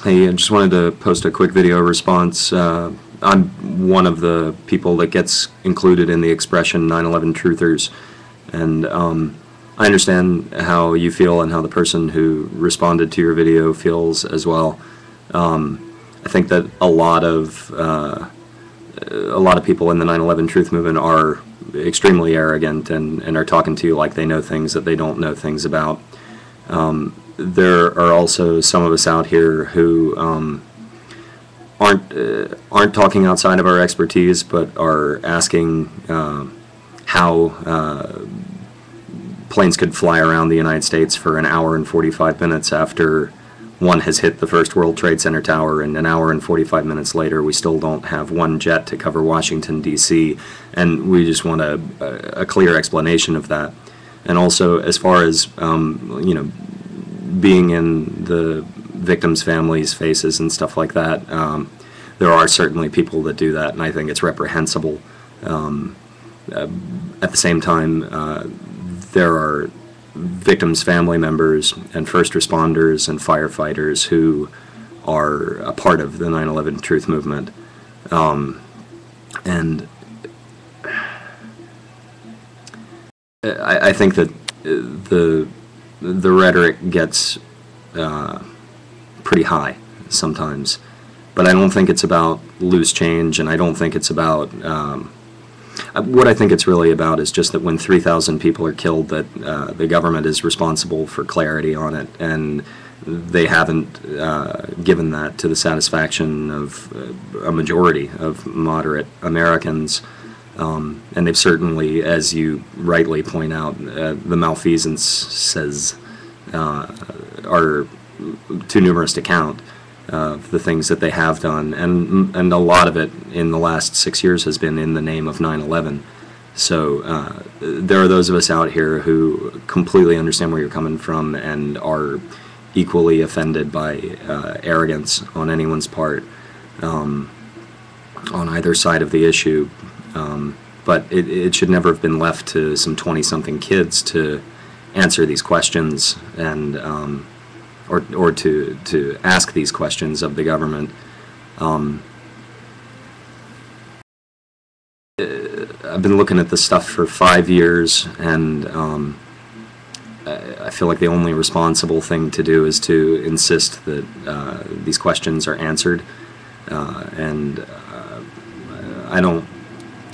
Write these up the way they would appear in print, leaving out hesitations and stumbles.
Hey, I just wanted to post a quick video response. I'm one of the people that gets included in the expression 9/11 truthers, and I understand how you feel and how the person who responded to your video feels as well. I think that a lot of people in the 9/11 truth movement are extremely arrogant and are talking to you like they know things that they don't know things about. There are also some of us out here who aren't talking outside of our expertise, but are asking how planes could fly around the United States for an hour and 45 minutes after one has hit the first World Trade Center tower, and an hour and 45 minutes later we still don't have one jet to cover Washington, D.C., and we just want a clear explanation of that. And also, as far as being in the victims' families' faces and stuff like that, there are certainly people that do that, and I think it's reprehensible. At the same time, there are victims' family members and first responders and firefighters who are a part of the 9/11 truth movement. And I think that the rhetoric gets pretty high sometimes, but I don't think it's about loose change, and I don't think it's about what I think it's really about is just that when 3,000 people are killed, that the government is responsible for clarity on it, and they haven't given that to the satisfaction of a majority of moderate Americans. And they've certainly, as you rightly point out, the malfeasances are too numerous to count of the things that they have done, and a lot of it in the last 6 years has been in the name of 9/11. So there are those of us out here who completely understand where you're coming from and are equally offended by arrogance on anyone's part on either side of the issue. But it should never have been left to some 20-something kids to answer these questions and or to ask these questions of the government. I've been looking at this stuff for 5 years, and I feel like the only responsible thing to do is to insist that these questions are answered.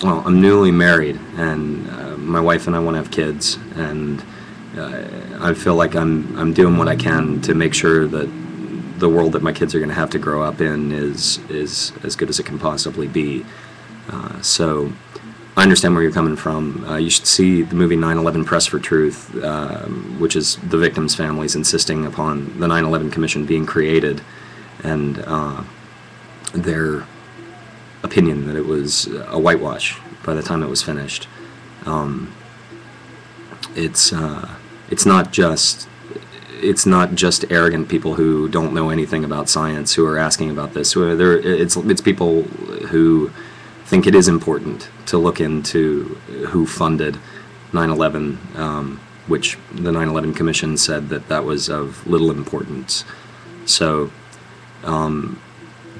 Well, I'm newly married, and my wife and I want to have kids, and I feel like I'm doing what I can to make sure that the world that my kids are going to have to grow up in is as good as it can possibly be. So I understand where you're coming from. You should see the movie 9/11 Press for Truth, which is the victims' families insisting upon the 9/11 Commission being created, and their opinion that it was a whitewash by the time it was finished. It's not just arrogant people who don't know anything about science who are asking about this. It's people who think it is important to look into who funded 9/11, which the 9/11 Commission said that was of little importance. So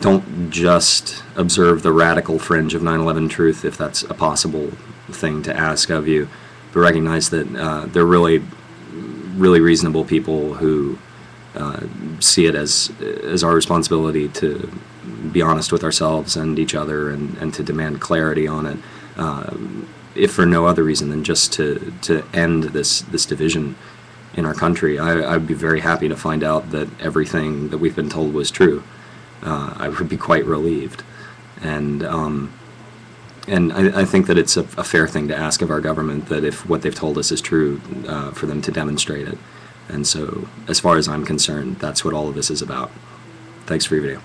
don't just observe the radical fringe of 9/11 truth, if that's a possible thing to ask of you, but recognize that they're really reasonable people who see it as our responsibility to be honest with ourselves and each other, and to demand clarity on it, if for no other reason than just to end this division in our country. I'd be very happy to find out that everything that we've been told was true. I would be quite relieved, and I think that it's a fair thing to ask of our government, that if what they've told us is true, for them to demonstrate it. And so, as far as I'm concerned, that's what all of this is about. Thanks for your video.